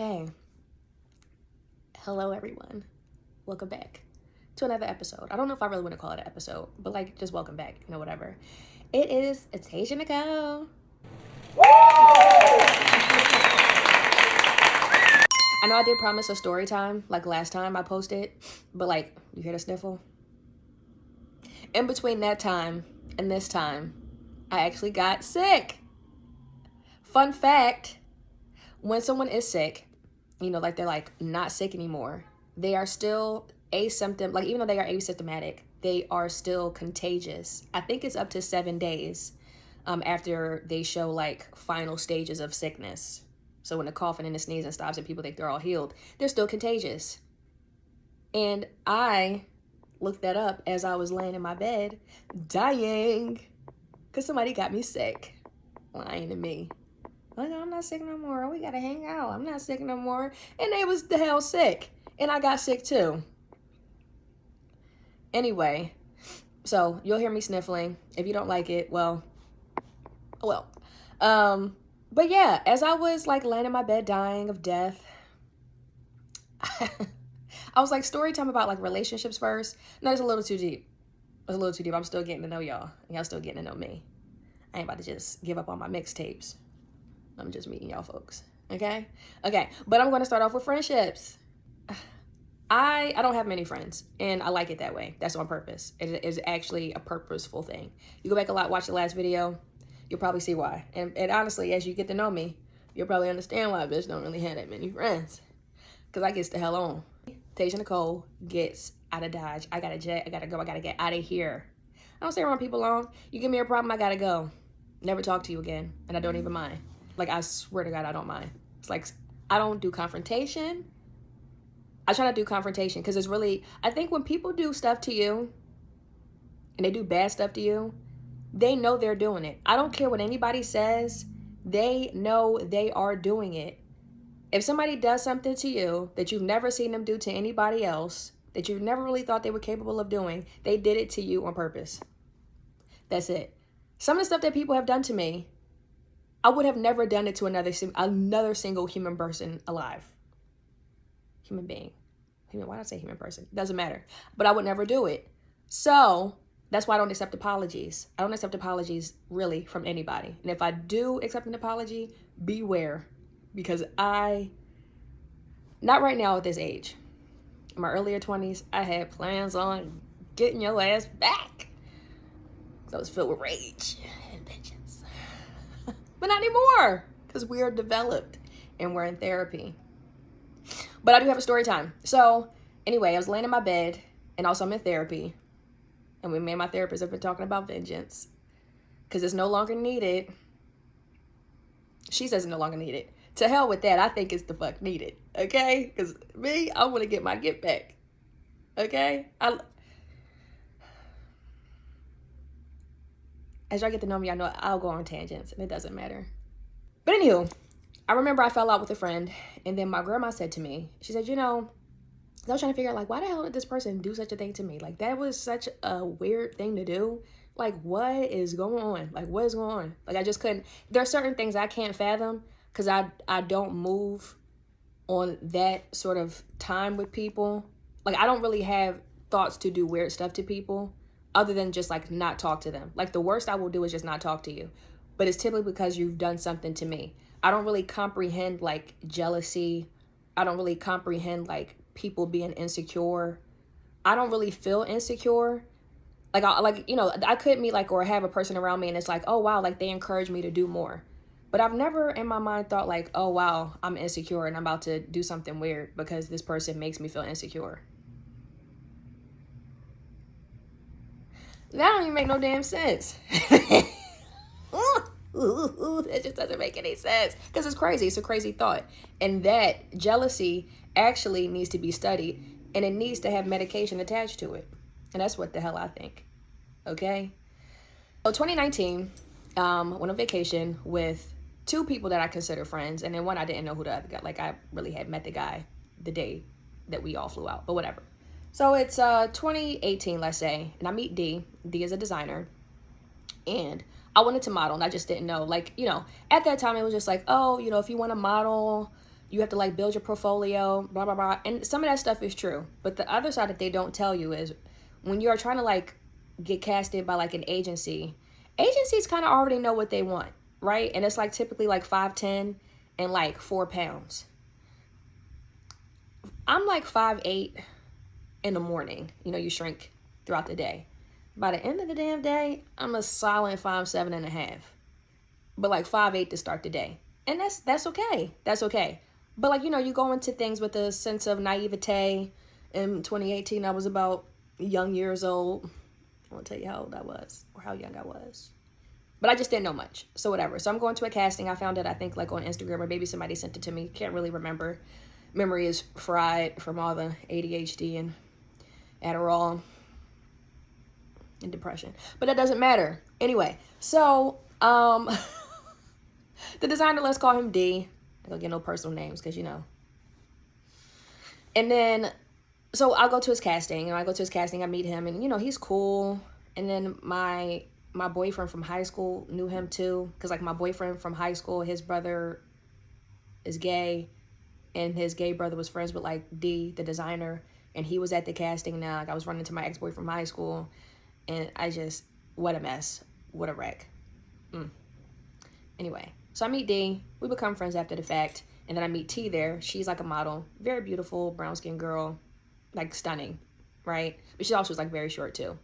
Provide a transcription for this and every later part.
Okay. Hello, everyone. Welcome back to another episode. I don't know if I really want to call it an episode, but like, just welcome back, whatever. It is Tasia Nicole. I know I did promise a story time, like last time I posted, but like, you hear the sniffle? In between that time and this time, I actually got sick. Fun fact, when someone is sick, like they're like not sick anymore, they are still asymptomatic. Like even though they are asymptomatic, they are still contagious. I think it's up to 7 days after they show like final stages of sickness. So when the coughing and the sneezing stops and people think they're all healed, they're still contagious. And I looked that up as I was laying in my bed, dying, because somebody got me sick. Lying to me. Like, I'm not sick no more. We gotta hang out. I'm not sick no more. And they was the hell sick. And I got sick too. Anyway, so you'll hear me sniffling. If you don't like it, well. But yeah, as I was like laying in my bed dying of death, I was like, story time about like relationships first. No, it's a little too deep. It's a little too deep. I'm still getting to know y'all. And y'all still getting to know me. I ain't about to just give up on my mixtapes. I'm just meeting y'all folks. Okay? But I'm going to start off with friendships. I don't have many friends, and I like it that way. That's on purpose. It is actually a purposeful thing. You go back a lot, watch the last video, you'll probably see why. And honestly, as you get to know me, you'll probably understand why a bitch don't really have that many friends. Because I gets the hell on. Tasia Nicole gets out of Dodge. I got a jet. I got to go. I got to get out of here. I don't stay around people long. You give me a problem, I got to go. Never talk to you again, and I don't even mind. Like, I swear to God, I don't mind. It's like, I don't do confrontation. I try not to do confrontation because it's really, I think when people do stuff to you and they do bad stuff to you, they know they're doing it. I don't care what anybody says. They know they are doing it. If somebody does something to you that you've never seen them do to anybody else, that you've never really thought they were capable of doing, they did it to you on purpose. That's it. Some of the stuff that people have done to me, I would have never done it to another single human person alive. Human being. Why did I say human person? Doesn't matter. But I would never do it. So that's why I don't accept apologies. I don't accept apologies really from anybody. And if I do accept an apology, beware. Because not right now at this age. In my earlier 20s, I had plans on getting your ass back. So I was filled with rage and vengeance. But not anymore. Because we are developed and we're in therapy. But I do have a story time. So anyway, I was laying in my bed and also I'm in therapy. And me and my therapist have been talking about vengeance. Because it's no longer needed. She says it's no longer needed. To hell with that. I think it's the fuck needed. Okay? Because me, I want to get my get back. Okay? As y'all get to know me, I know I'll go on tangents. And it doesn't matter. But anywho, I remember I fell out with a friend, and then my grandma said to me, she said, I was trying to figure out, like, why the hell did this person do such a thing to me? Like, that was such a weird thing to do. Like, what is going on? Like, what is going on? Like, I just couldn't. There are certain things I can't fathom because I don't move on that sort of time with people. Like, I don't really have thoughts to do weird stuff to people other than just, like, not talk to them. Like, the worst I will do is just not talk to you. But it's typically because you've done something to me. I don't really comprehend like jealousy. I don't really comprehend like people being insecure. I don't really feel insecure. Like I could meet like or have a person around me and it's like, oh wow, like they encourage me to do more. But I've never in my mind thought like, oh wow, I'm insecure and I'm about to do something weird because this person makes me feel insecure. That don't even make no damn sense. It just doesn't make any sense because it's crazy. It's a crazy thought. And that jealousy actually needs to be studied and it needs to have medication attached to it. And that's what the hell I think. Okay. So 2019, went on vacation with two people that I consider friends. And then one I didn't know who the other guy, like I really had met the guy the day that we all flew out, but whatever. So it's 2018, let's say, and I meet D. D is a designer. And I wanted to model and I just didn't know, like, at that time it was just like, oh, if you want to model, you have to like build your portfolio, blah, blah, blah. And some of that stuff is true. But the other side that they don't tell you is when you are trying to like get casted by like an agency, agencies kind of already know what they want, right? And it's like typically like 5'10" and like 4 pounds. I'm like 5'8" in the morning. You know, you shrink throughout the day. By the end of the damn day, I'm a solid 5'7.5", but like 5'8" to start the day. And that's okay. That's okay. But like, you know, you go into things with a sense of naivete. In 2018, I was about young years old. I won't tell you how old I was or how young I was. But I just didn't know much. So whatever. So I'm going to a casting. I found it, I think, like on Instagram, or maybe somebody sent it to me. Can't really remember. Memory is fried from all the ADHD and Adderall and depression. But that doesn't matter. Anyway, so the designer, let's call him D. I don't get no personal names because, you know. And then, so I'll go to his casting. And I go to his casting, I meet him, and, you know, he's cool. And then my boyfriend from high school knew him too. Because, like, my boyfriend from high school, his brother is gay. And his gay brother was friends with, like, D, the designer. And he was at the casting now. Like, I was running into my ex-boyfriend from high school. And I just, what a mess. What a wreck. Anyway, so I meet D. We become friends after the fact. And then I meet T there. She's like a model. Very beautiful, brown-skinned girl. Like, stunning, right? But she also was, like, very short, too.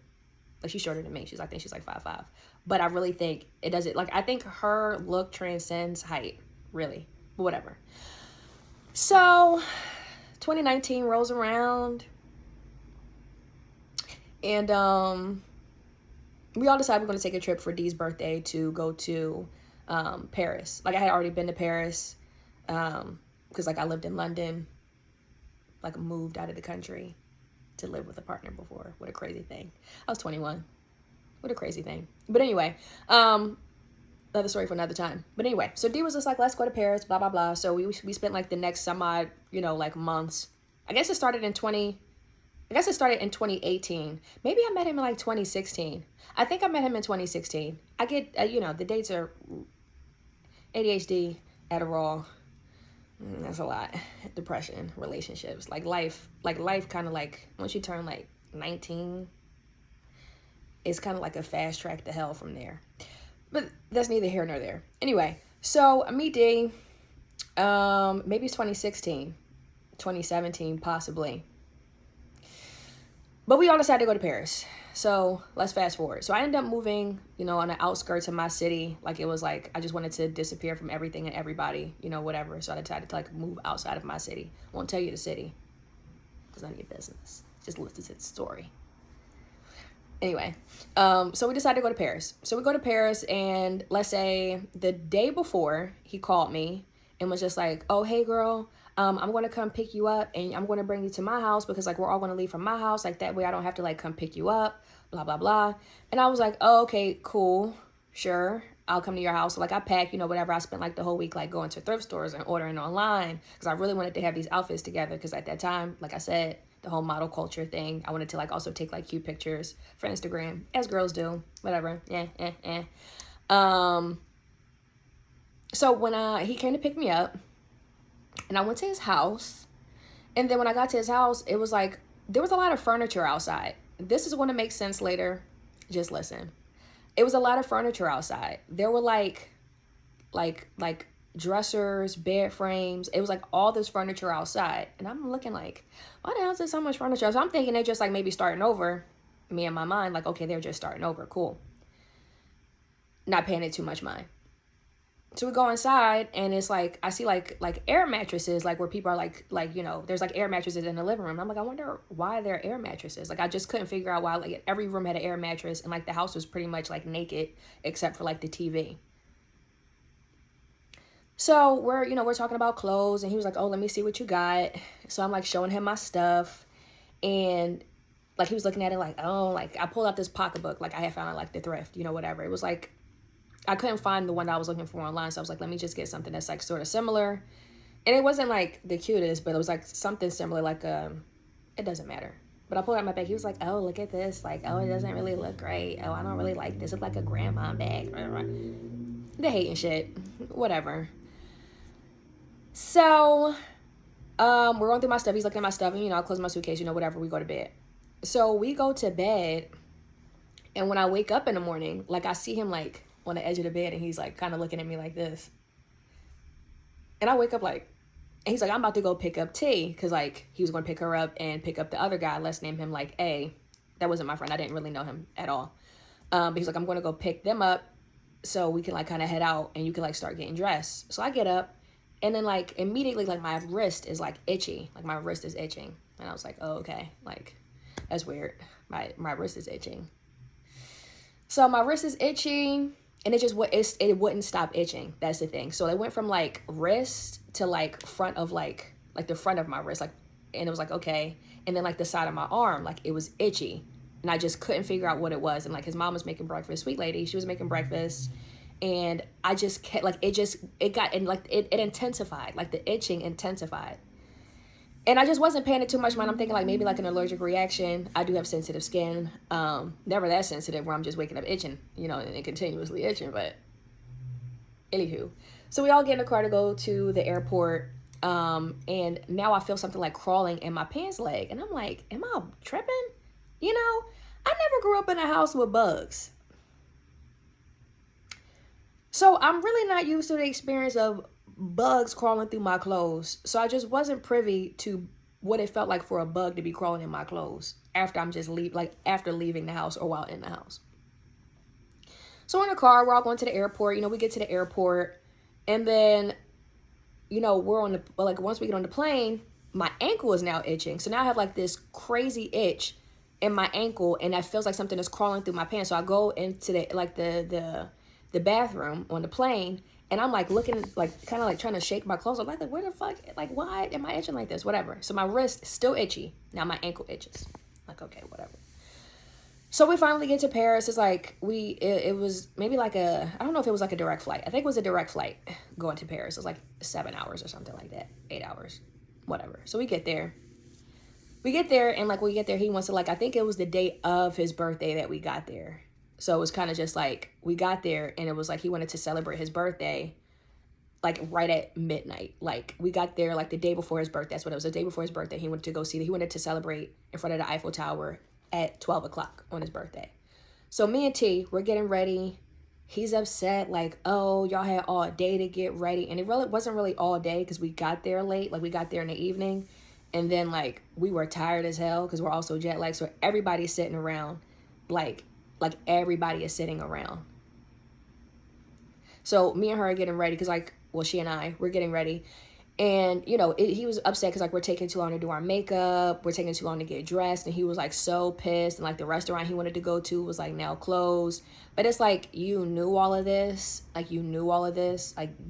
Like, she's shorter than me. I think she's, like, 5'5". But I really think it doesn't, like, I think her look transcends height, really. But whatever. So, 2019 rolls around. And, we all decided we're going to take a trip for D's birthday to go to Paris. Like, I had already been to Paris because, like, I lived in London, like, moved out of the country to live with a partner before. What a crazy thing. I was 21. What a crazy thing. But anyway, another story for another time. But anyway, so D was just like, let's go to Paris, blah, blah, blah. So we spent, like, the next you know, like, months. I guess it started in 2018. Maybe I met him in like 2016. I think I met him in 2016. I get, you know, the dates are ADHD, Adderall. That's a lot. Depression, relationships, like life kind of like, once you turn like 19, it's kind of like a fast track to hell from there. But that's neither here nor there. Anyway, so I meet D. Maybe it's 2016, 2017, possibly. But we all decided to go to Paris. So let's fast forward. So I ended up moving, you know, on the outskirts of my city. Like, it was like, I just wanted to disappear from everything and everybody, you know, whatever. So I decided to like move outside of my city. Won't tell you the city because none of your business. Just listen to the story. Anyway, so we decided to go to Paris. So we go to Paris, and let's say the day before, he called me and was just like, oh, hey, girl, I'm going to come pick you up, and I'm going to bring you to my house because, like, we're all going to leave from my house. Like, that way I don't have to, like, come pick you up, blah, blah, blah. And I was like, oh, okay, cool, sure. I'll come to your house. So, like, I packed, you know, whatever. I spent, like, the whole week, like, going to thrift stores and ordering online because I really wanted to have these outfits together because at that time, like I said, the whole model culture thing, I wanted to, like, also take, like, cute pictures for Instagram, as girls do, whatever, So when he came to pick me up, and I went to his house, and then when I got to his house, it was like, there was a lot of furniture outside. This is going to make sense later. Just listen. It was a lot of furniture outside. There were like dressers, bed frames. It was like all this furniture outside. And I'm looking like, why the hell is there so much furniture? So I'm thinking they're just like maybe starting over. Me in my mind, like, okay, they're just starting over. Cool. Not paying it too much mind. So we go inside, and it's like, I see like air mattresses, like where people are like, you know, there's like air mattresses in the living room. I'm like, I wonder why there are air mattresses. Like, I just couldn't figure out why, like, every room had an air mattress, and like the house was pretty much like naked except for like the TV. So we're talking about clothes, and he was like, oh, let me see what you got. So I'm like showing him my stuff, and like he was looking at it like, oh, like I pulled out this pocketbook, like I had found at like the thrift, you know, whatever. It was like, I couldn't find the one that I was looking for online. So I was like, let me just get something that's like sort of similar. And it wasn't like the cutest, but it was like something similar, like, it doesn't matter. But I pulled out my bag. He was like, oh, look at this. Like, oh, it doesn't really look great. Oh, I don't really like this. It's like a grandma bag. The hating shit. Whatever. So, we're going through my stuff. He's looking at my stuff, and I close my suitcase, whatever. We go to bed. So we go to bed, and when I wake up in the morning, like I see him like on the edge of the bed, and he's like kind of looking at me like this. And I wake up like, and he's like, I'm about to go pick up T, because like he was going to pick her up and pick up the other guy. Let's name him like A. That wasn't my friend. I didn't really know him at all. But he's like, I'm going to go pick them up so we can like kind of head out and you can like start getting dressed. So I get up, and then like immediately like my wrist is like itchy. Like my wrist is itching. And I was like, oh, okay. Like that's weird. My wrist is itching. So my wrist is itching, and it wouldn't stop itching. That's the thing. So it went from like wrist to like front of like the front of my wrist, like, and it was like, okay. And then like the side of my arm, like it was itchy, and I just couldn't figure out what it was. And like his mom was making breakfast, sweet lady, she was making breakfast, and I just kept like it got, and like it intensified, like the itching intensified. And I just wasn't paying it too much mind. I'm thinking like maybe like an allergic reaction. I do have sensitive skin. Never that sensitive where I'm just waking up itching, and continuously itching. But anywho, so we all get in the car to go to the airport. And now I feel something like crawling in my pants leg. And I'm like, am I tripping? I never grew up in a house with bugs. So I'm really not used to the experience of bugs crawling through my clothes. So I just wasn't privy to what it felt like for a bug to be crawling in my clothes after after leaving the house or while in the house. So we're in the car, we're all going to the airport. We get to the airport, and then, we're on once we get on the plane, my ankle is now itching. So now I have like this crazy itch in my ankle, and that feels like something is crawling through my pants. So I go into the bathroom on the plane, and I'm like looking, like kind of like trying to shake my clothes. I'm like, where the fuck, like why am I itching like this? Whatever. So my wrist is still itchy. Now my ankle itches. Like, okay, whatever. So we finally get to Paris. It's like it was maybe like I don't know if it was like a direct flight. I think it was a direct flight going to Paris. It was like 7 hours or something like that. 8 hours, whatever. So we get there. And like we get there, he wants to I think it was the day of his birthday that we got there. So it was kind of just like we got there, and it was like he wanted to celebrate his birthday like right at midnight. Like we got there like the day before his birthday. That's what it was. The day before his birthday, he wanted to celebrate in front of the Eiffel Tower at 12 o'clock on his birthday. So me and T, we're getting ready. He's upset, like, oh, y'all had all day to get ready. And it really wasn't really all day because we got there late. Like we got there in the evening. And then like we were tired as hell because we're also jet lagged. So everybody's sitting around like everybody is sitting around. So me and her are getting ready because she and I, we're getting ready. And, he was upset because like we're taking too long to do our makeup. We're taking too long to get dressed. And he was like so pissed. And like the restaurant he wanted to go to was like now closed. But it's like, you knew all of this. Like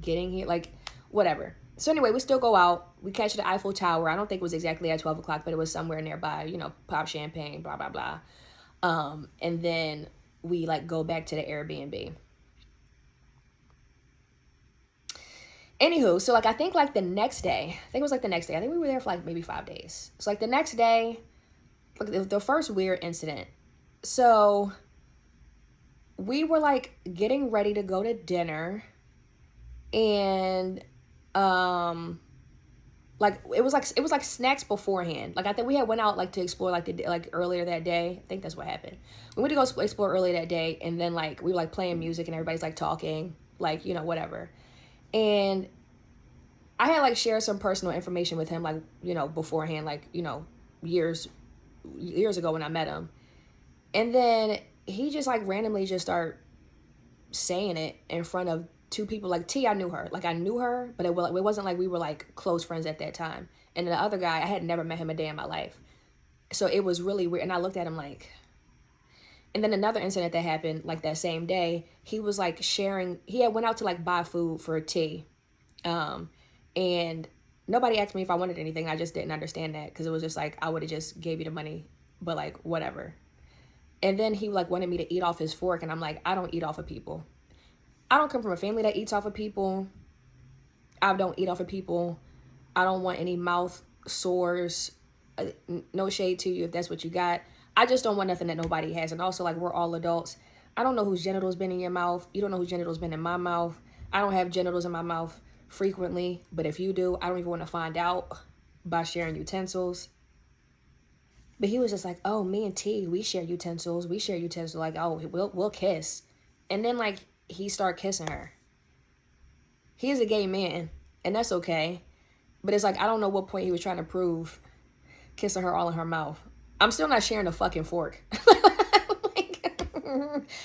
getting here, like whatever. So anyway, we still go out. We catch the Eiffel Tower. I don't think it was exactly at 12 o'clock, but it was somewhere nearby, pop champagne, blah, blah, blah. And then we like go back to the Airbnb. Anywho, so like I think like the next day, I think we were there for like maybe 5 days. So like the next day, like the first weird incident. So we were like getting ready to go to dinner, and like it was like snacks beforehand. Like I think we had went out like to explore like earlier that day. I think that's what happened. We went to go explore earlier that day, and then like we were like playing music and everybody's like talking, like whatever. And I had like shared some personal information with him, like beforehand, like years ago when I met him, and then he just like randomly just started saying it in front of two people. Like T, I knew her, but it wasn't like we were like close friends at that time. And the other guy, I had never met him a day in my life, so it was really weird. And I looked at him like. And then another incident that happened like that same day, he was like sharing. He had went out to like buy food for T, and nobody asked me if I wanted anything. I just didn't understand that because it was just like I would have just gave you the money, but like whatever. And then he like wanted me to eat off his fork, and I'm like, I don't eat off of people. I don't come from a family that eats off of people. I don't eat off of people. I don't want any mouth sores. No shade to you if that's what you got. I just don't want nothing that nobody has. And also, like, we're all adults. I don't know whose genitals been in your mouth. You don't know whose genitals been in my mouth. I don't have genitals in my mouth. frequently, but if you do, I don't even want to find out by sharing utensils. But he was just like, oh, me and T, we share utensils. We share utensils. Like, oh, we'll kiss. And then, like, he started kissing her. He's a gay man, and that's okay. But it's like, I don't know what point he was trying to prove kissing her all in her mouth. I'm still not sharing a fucking fork. Like,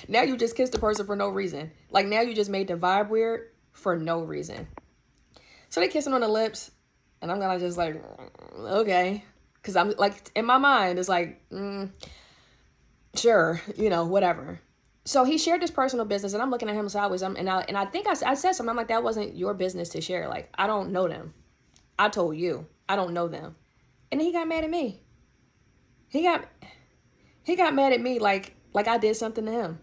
now you just kissed a person for no reason. Like, now you just made the vibe weird for no reason. So they kissing on the lips, and I'm gonna just like, okay. Because I'm like, in my mind, it's like, sure, you know, whatever. So he shared this personal business, and I'm looking at him sideways. And I think I said something. I'm like, that wasn't your business to share. Like, I don't know them. I told you, I don't know them. And then he got mad at me. He got mad at me like I did something to him.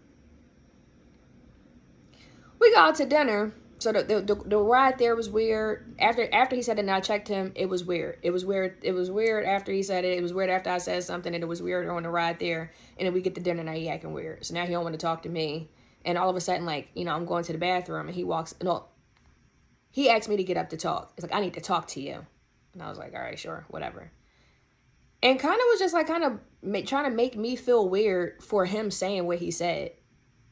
We got out to dinner. So the ride there was weird. After he said it and I checked him, it was weird. It was weird after he said it. It was weird after I said something, and it was weird on the ride there. And then we get to dinner, now he acting weird. So now he don't want to talk to me. And all of a sudden, like, you know, I'm going to the bathroom, and he asked me to get up to talk. It's like, I need to talk to you. And I was like, all right, sure, whatever. And kind of was just like trying to make me feel weird for him saying what he said.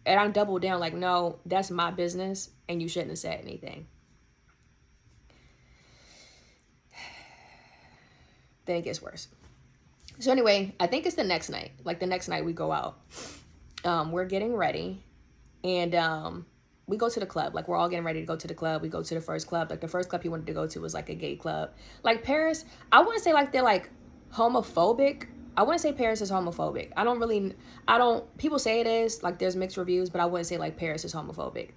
And I doubled down like, no, that's my business, and you shouldn't have said anything. Then it gets worse. So anyway, I think it's the next night. Like the next night we go out. We're getting ready, and we go to the club. Like, we're all getting ready to go to the club. We go to the first club. Like, the first club he wanted to go to was like a gay club. Like, Paris, I wouldn't say like they're like homophobic. I wouldn't say Paris is homophobic. People say it is, like there's mixed reviews, but I wouldn't say like Paris is homophobic.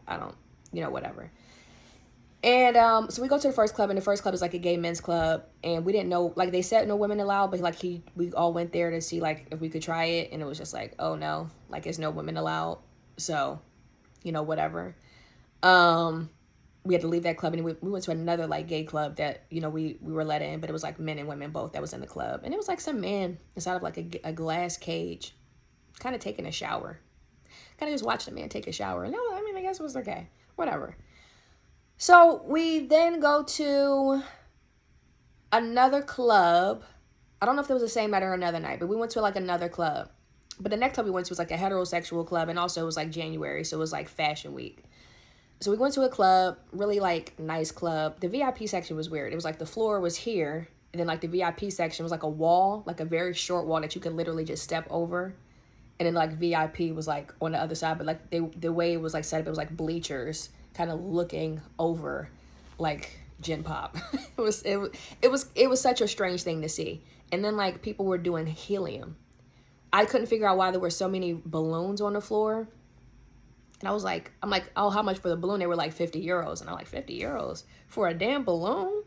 Whatever. And so we go to the first club, and the first club is like a gay men's club, and we didn't know, like they said no women allowed, but like we all went there to see like if we could try it, and it was just like, oh no, like it's no women allowed. So, whatever. We had to leave that club, and we went to another like gay club that, we were let in, but it was like men and women both that was in the club. And it was like some man inside of like a glass cage, kind of taking a shower. Kind of just watched the man take a shower. And I guess it was okay. Whatever. So we then go to another club. I don't know if it was the same night or another night, but we went to like another club. But the next club we went to was like a heterosexual club, and also it was like January, so it was like fashion week. So we went to a club, really like nice club. The VIP section was weird. It was like the floor was here, and then like the VIP section was like a wall, like a very short wall that you could literally just step over. And then like VIP was like on the other side, but like the way it was like set up, it was like bleachers kind of looking over like Gen Pop. It was such a strange thing to see. And then like people were doing helium. I couldn't figure out why there were so many balloons on the floor. And I'm like, oh, how much for the balloon? They were like 50 euros. And I'm like, 50 euros for a damn balloon?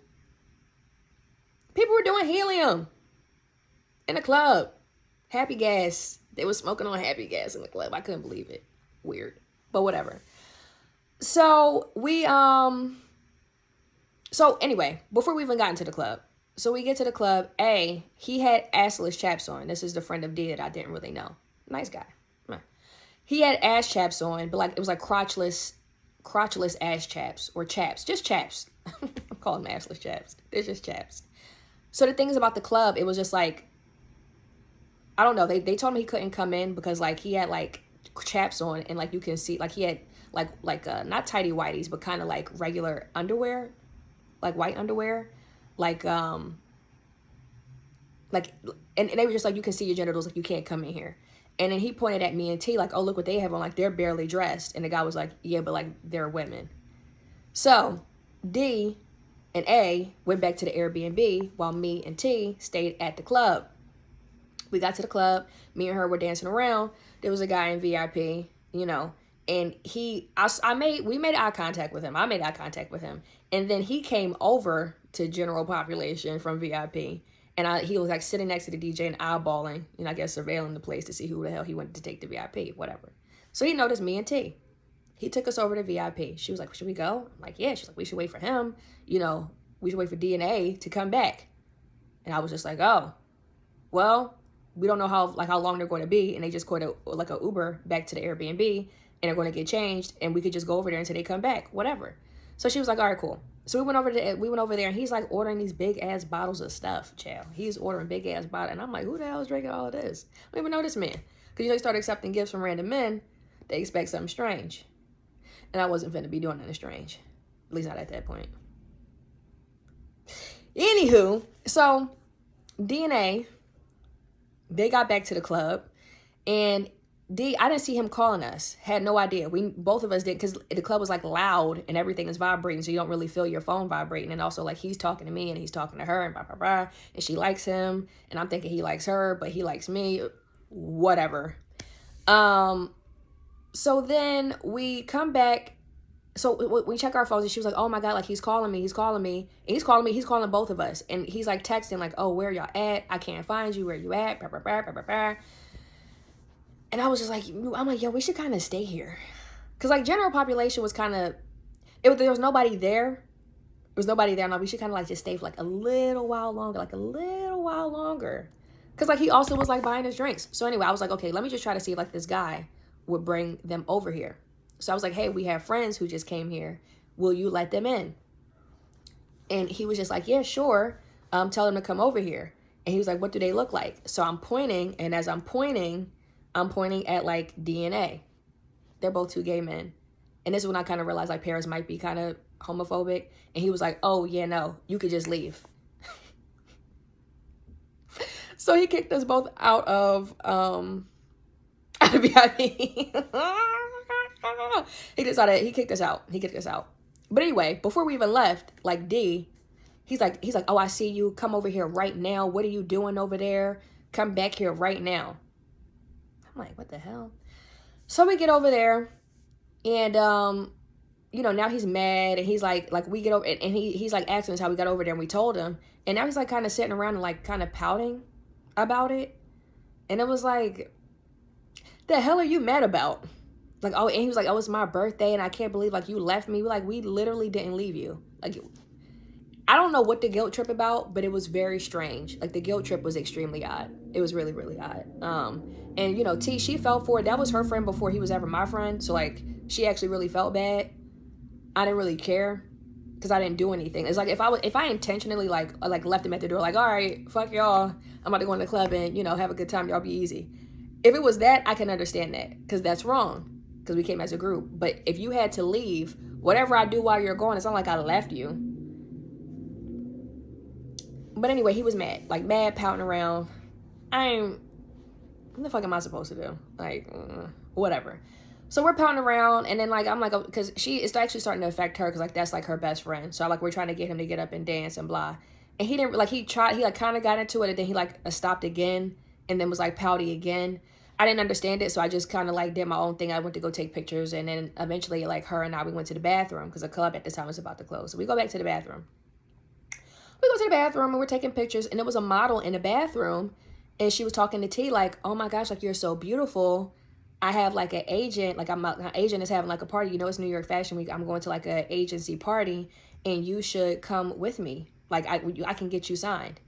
People were doing helium in the club. Happy gas. They were smoking on happy gas in the club. I couldn't believe it. Weird. But whatever. So anyway, before we even got into the club. So we get to the club. He had assless chaps on. This is the friend of D that I didn't really know. Nice guy. He had ass chaps on, but like it was like crotchless ass chaps, or chaps, just chaps. I'm calling them assless chaps. They're just chaps. So the things about the club, it was just like, I don't know. They told him he couldn't come in because like he had like chaps on, and like you can see like he had like not tighty whities, but kind of like regular underwear, like white underwear, like and they were just like, you can see your genitals, like you can't come in here. And then he pointed at me and T like, oh, look what they have on. Like, they're barely dressed. And the guy was like, yeah, but like, they're women. So D and A went back to the Airbnb while me and T stayed at the club. We got to the club. Me and her were dancing around. There was a guy in VIP, and we made eye contact with him. I made eye contact with him. And then he came over to general population from VIP. And he was like sitting next to the DJ and eyeballing, I guess surveilling the place to see who the hell he wanted to take to VIP, whatever. So he noticed me and T. He took us over to VIP. She was like, should we go? I'm like, yeah. She's like, we should wait for him. We should wait for D and A to come back. And I was just like, oh, well, we don't know how long they're going to be. And they just called like a Uber back to the Airbnb, and they're going to get changed. And we could just go over there until they come back, whatever. So she was like, all right, cool. So we went over there and he's like ordering these big ass bottles of stuff, child. He's ordering big ass bottles. And I'm like, who the hell is drinking all of this? I don't even know this man. Because you know, you start accepting gifts from random men, they expect something strange. And I wasn't finna be doing nothing strange. At least not at that point. Anywho, so DNA, they got back to the club. And I didn't see him calling us. Had no idea. Both of us did, because the club was like loud and everything is vibrating, so you don't really feel your phone vibrating. And also like he's talking to me and he's talking to her and blah blah blah, and she likes him and I'm thinking he likes her, but he likes me. Whatever. So then we come back. So we check our phones and she was like, oh my God, like he's calling me. And he's calling both of us. And he's like texting like, oh, where y'all at? I can't find you. Where you at? Blah, blah, blah, blah, blah, blah. And I was just like, I'm like, yo, we should kind of stay here. Because like general population was kind of, there was nobody there. There was nobody there. No, we should kind of like just stay for like a little while longer. Because like he also was like buying us drinks. So anyway, I was like, okay, let me just try to see if like this guy would bring them over here. So I was like, hey, we have friends who just came here. Will you let them in? And he was just like, yeah, sure. Tell them to come over here. And he was like, what do they look like? So I'm pointing. And as I'm pointing at like DNA. They're both two gay men. And this is when I kind of realized like Paris might be kind of homophobic. And he was like, oh yeah, no, you could just leave. So he kicked us both out of VIP. He kicked us out. But anyway, before we even left, like D, he's like, oh, I see you. Come over here right now. What are you doing over there? Come back here right now. I'm like, what the hell? So we get over there and, you know, now he's mad and he's like we get over and he's like asking us how we got over there and we told him. And now he's like kind of sitting around and like kind of pouting about it. And it was like, the hell are you mad about? Like, oh, and he was like, oh, it's my birthday and I can't believe like you left me. Like, we literally didn't leave you. Like, I don't know what the guilt trip about, but it was very strange. Like the guilt trip was extremely odd. It was really, really odd. And you know, T, she fell for it. That was her friend before he was ever my friend. So like, she actually really felt bad. I didn't really care because I didn't do anything. It's like if I intentionally like left him at the door, like, all right, fuck y'all, I'm about to go in the club and, you know, have a good time. Y'all be easy. If it was that, I can understand that because that's wrong because we came as a group. But if you had to leave, whatever I do while you're going, it's not like I left you. But anyway, he was mad, like mad, pouting around. What the fuck am I supposed to do? Like, whatever. So we're pouting around, and then like I'm like, because it's actually starting to affect her, because like that's like her best friend. So like we're trying to get him to get up and dance and blah. And he didn't like he like kind of got into it, and then he like stopped again, and then was like pouty again. I didn't understand it, so I just kind of like did my own thing. I went to go take pictures, and then eventually like her and I we went to the bathroom because the club at the time was about to close. So we go back to the bathroom. We go to the bathroom and we're taking pictures, and there was a model in the bathroom, and she was talking to T like, oh my gosh, like you're so beautiful. I have like an agent, like my agent is having like a party. You know, it's New York Fashion Week. I'm going to like an agency party, and you should come with me. Like I can get you signed.